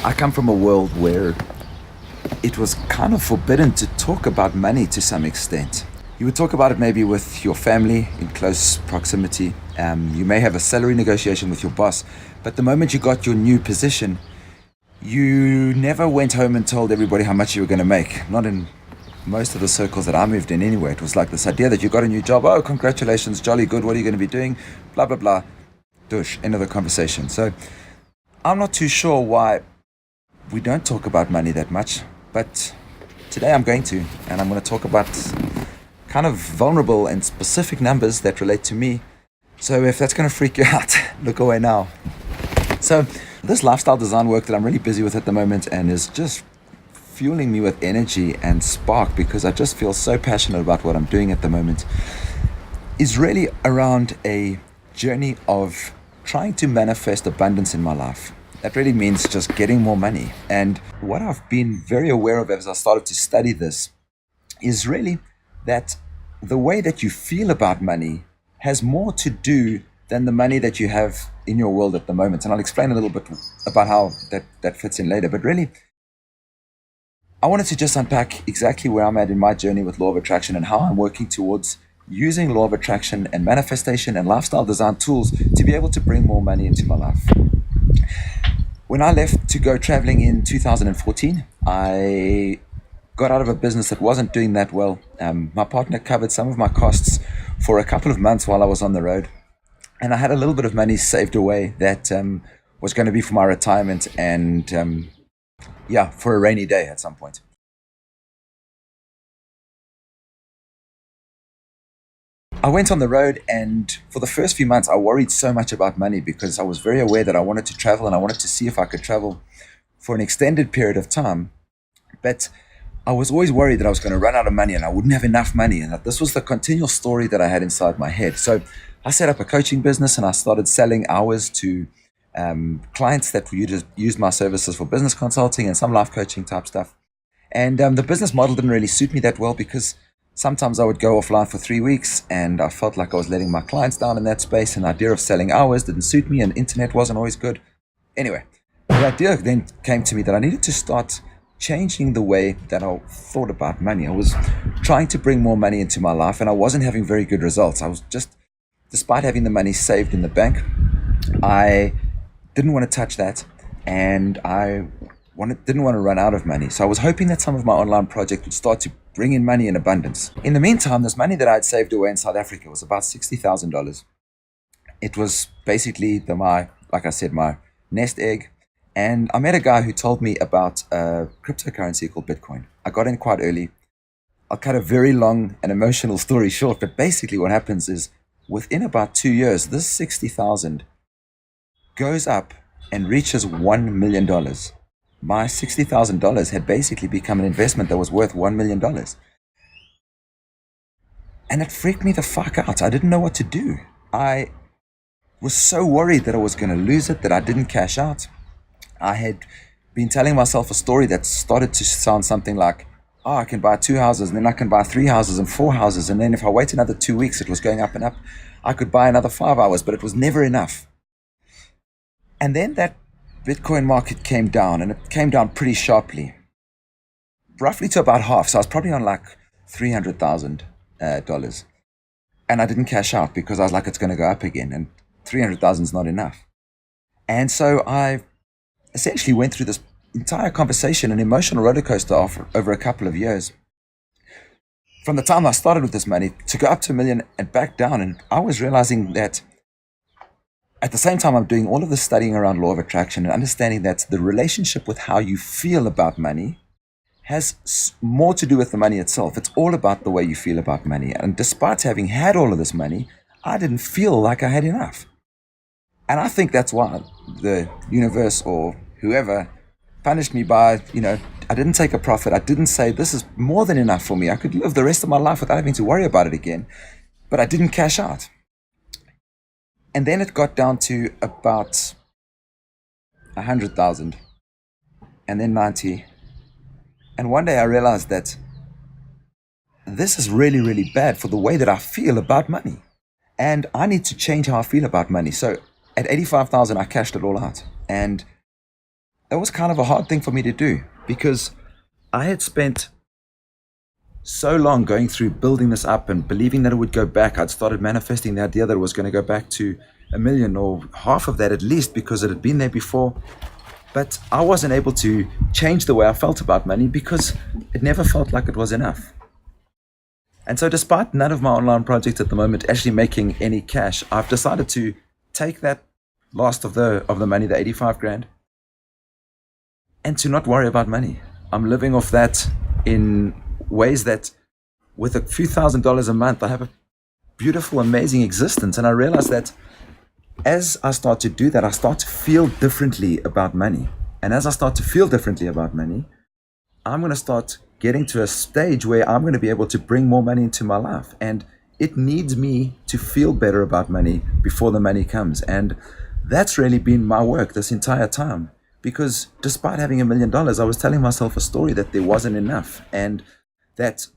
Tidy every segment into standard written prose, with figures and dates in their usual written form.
I come from a world where it was kind of forbidden to talk about money to some extent. You would talk about it maybe with your family in close proximity. You may have a salary negotiation with your boss, but the moment you got your new position, you never went home and told everybody how much you were going to make. Not in most of the circles that I moved in anyway. It was like this idea that you got a new job. Oh, congratulations, jolly good. What are you going to be doing? Blah, blah, blah. Dush, end of the conversation. So I'm not too sure why we don't talk about money that much, but today I'm going to, and I'm going to talk about kind of vulnerable and specific numbers that relate to me. So if that's going to freak you out, look away now. So this lifestyle design work that I'm really busy with at the moment and is just fueling me with energy and spark because I just feel so passionate about what I'm doing at the moment is really around a journey of trying to manifest abundance in my life. That really means just getting more money. And what I've been very aware of as I started to study this is really that the way that you feel about money has more to do than the money that you have in your world at the moment. And I'll explain a little bit about how that fits in later. But really, I wanted to just unpack exactly where I'm at in my journey with law of attraction and how I'm working towards using law of attraction and manifestation and lifestyle design tools to be able to bring more money into my life. When I left to go traveling in 2014, I got out of a business that wasn't doing that well. My partner covered some of my costs for a couple of months while I was on the road. And I had a little bit of money saved away that was going to be for my retirement and, for a rainy day at some point. I went on the road, and for the first few months, I worried so much about money because I was very aware that I wanted to travel and I wanted to see if I could travel for an extended period of time. But I was always worried that I was going to run out of money and I wouldn't have enough money, and that this was the continual story that I had inside my head. So I set up a coaching business and I started selling hours to clients that used my services for business consulting and some life coaching type stuff. And the business model didn't really suit me that well because sometimes I would go offline for 3 weeks and I felt like I was letting my clients down in that space, and the idea of selling hours didn't suit me and internet wasn't always good. Anyway, the idea then came to me that I needed to start changing the way that I thought about money. I was trying to bring more money into my life and I wasn't having very good results. I was just, despite having the money saved in the bank, I didn't want to touch that and I didn't want to run out of money. So I was hoping that some of my online project would start to bring in money in abundance. In the meantime, this money that I had saved away in South Africa was about $60,000. It was basically my nest egg. And I met a guy who told me about a cryptocurrency called Bitcoin. I got in quite early. I'll cut a very long and emotional story short, but basically what happens is within about 2 years, this 60,000 goes up and reaches $1 million. My $60,000 had basically become an investment that was worth $1 million. And it freaked me the fuck out. I didn't know what to do. I was so worried that I was going to lose it, that I didn't cash out. I had been telling myself a story that started to sound something like, I can buy 2 houses, and then I can buy 3 houses and 4 houses. And then if I wait another 2 weeks, it was going up and up. I could buy another 5 hours, but it was never enough. And then that Bitcoin market came down, and it came down pretty sharply, roughly to about half. So I was probably on like $300,000. And I didn't cash out because I was like, it's going to go up again. And 300,000 is not enough. And so I essentially went through this entire conversation, an emotional roller coaster over a couple of years. From the time I started with this money to go up to $1 million and back down. And I was realizing that at the same time, I'm doing all of this studying around law of attraction and understanding that the relationship with how you feel about money has more to do with the money itself. It's all about the way you feel about money. And despite having had all of this money, I didn't feel like I had enough. And I think that's why the universe or whoever punished me by, I didn't take a profit. I didn't say this is more than enough for me. I could live the rest of my life without having to worry about it again. But I didn't cash out. And then it got down to about 100,000 and then 90. And one day I realized that this is really, really bad for the way that I feel about money. And I need to change how I feel about money. So at 85,000, I cashed it all out. And that was kind of a hard thing for me to do because I had spent so long going through building this up and believing that it would go back. I'd started manifesting the idea that it was going to go back to a million or half of that at least because it had been there before. But I wasn't able to change the way I felt about money because it never felt like it was enough. And so despite none of my online projects at the moment actually making any cash, I've decided to take that last of the money, the 85 grand, and to not worry about money. I'm living off that in ways that with a few $1,000s a month, I have a beautiful, amazing existence. And I realize that as I start to do that, I start to feel differently about money. And as I start to feel differently about money, I'm going to start getting to a stage where I'm going to be able to bring more money into my life. And it needs me to feel better about money before the money comes. And that's really been my work this entire time. Because despite having $1 million, I was telling myself a story that there wasn't enough. And that,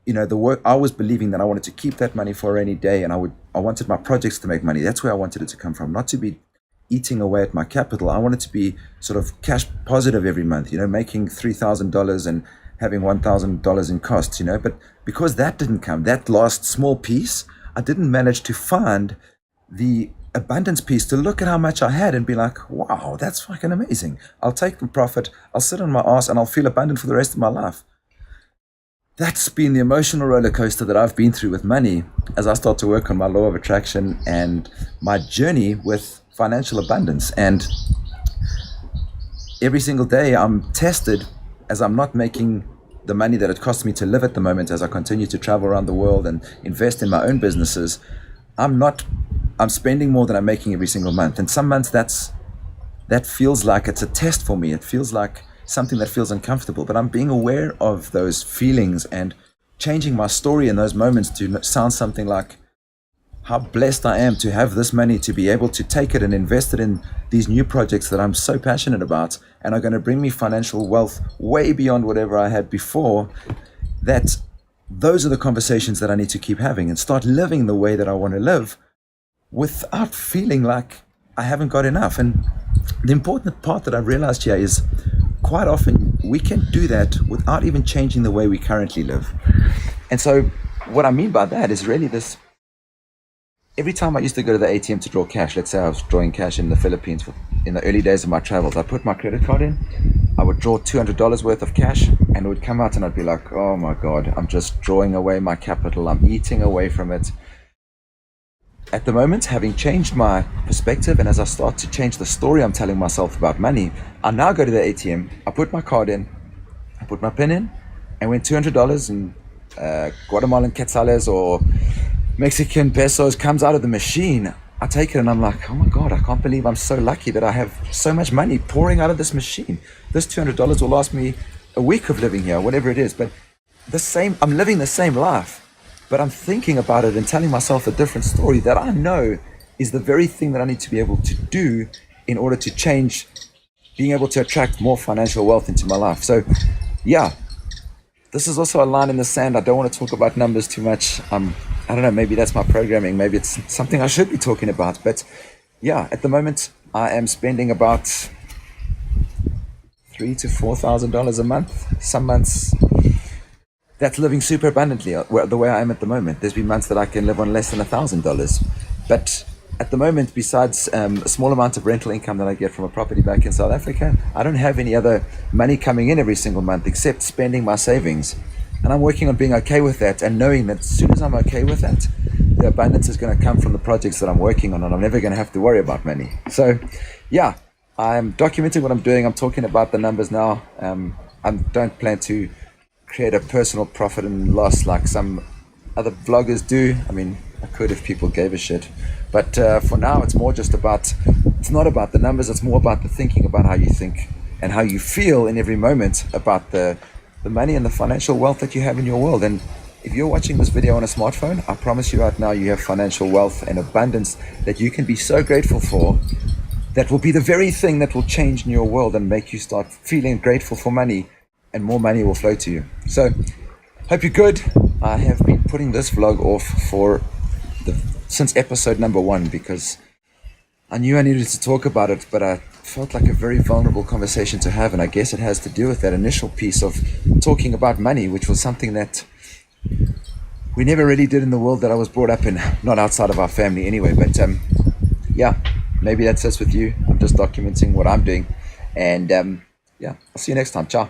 the work, I was believing that I wanted to keep that money for a rainy day, and I wanted my projects to make money. That's where I wanted it to come from, not to be eating away at my capital. I wanted to be sort of cash positive every month, making $3,000 and having $1,000 in costs, but because that didn't come, that last small piece, I didn't manage to find the abundance piece to look at how much I had and be like, wow, that's fucking amazing. I'll take the profit, I'll sit on my ass, and I'll feel abundant for the rest of my life. That's been the emotional roller coaster that I've been through with money as I start to work on my law of attraction and my journey with financial abundance. And every single day I'm tested as I'm not making the money that it costs me to live at the moment. As I continue to travel around the world and invest in my own businesses, I'm spending more than I'm making every single month. And some months that feels like it's a test for me. It feels like something that feels uncomfortable, but I'm being aware of those feelings and changing my story in those moments to sound something like how blessed I am to have this money, to be able to take it and invest it in these new projects that I'm so passionate about and are going to bring me financial wealth way beyond whatever I had before. That those are the conversations that I need to keep having and start living the way that I want to live without feeling like I haven't got enough. And the important part that I've realized here is quite often we can do that without even changing the way we currently live. And so what I mean by that is really this: every time I used to go to the ATM to draw cash, let's say I was drawing cash in the Philippines in the early days of my travels, I put my credit card in, I would draw $200 worth of cash, and it would come out and I'd be like, oh my God, I'm just drawing away my capital, I'm eating away from it. At the moment, having changed my perspective, and as I start to change the story I'm telling myself about money, I now go to the ATM, I put my card in, I put my PIN in, and when $200 in Guatemalan quetzales or Mexican pesos comes out of the machine, I take it and I'm like, oh my God, I can't believe I'm so lucky that I have so much money pouring out of this machine. This $200 will last me a week of living here, whatever it is, but I'm living the same life. But I'm thinking about it and telling myself a different story that I know is the very thing that I need to be able to do in order to change, being able to attract more financial wealth into my life. So yeah, this is also a line in the sand. I don't want to talk about numbers too much. I don't know, maybe that's my programming. Maybe it's something I should be talking about. But yeah, at the moment, I am spending about $3,000 to $4,000 a month. Some months, that's living super abundantly the way I am at the moment. There's been months that I can live on less than $1,000. But at the moment, besides a small amount of rental income that I get from a property back in South Africa, I don't have any other money coming in every single month except spending my savings. And I'm working on being okay with that and knowing that as soon as I'm okay with that, the abundance is going to come from the projects that I'm working on, and I'm never going to have to worry about money. So yeah, I'm documenting what I'm doing. I'm talking about the numbers now. I don't plan to create a personal profit and loss like some other vloggers do. I mean, I could if people gave a shit. But for now, it's more just it's not about the numbers. It's more about the thinking about how you think and how you feel in every moment about the money and the financial wealth that you have in your world. And if you're watching this video on a smartphone, I promise you right now, you have financial wealth and abundance that you can be so grateful for. That will be the very thing that will change in your world and make you start feeling grateful for money, and more money will flow to you. So, hope you're good. I have been putting this vlog off since episode number 1 because I knew I needed to talk about it, but I felt like a very vulnerable conversation to have, and I guess it has to do with that initial piece of talking about money, which was something that we never really did in the world that I was brought up in, not outside of our family anyway. But yeah, maybe that's us with you. I'm just documenting what I'm doing, and yeah, I'll see you next time. Ciao.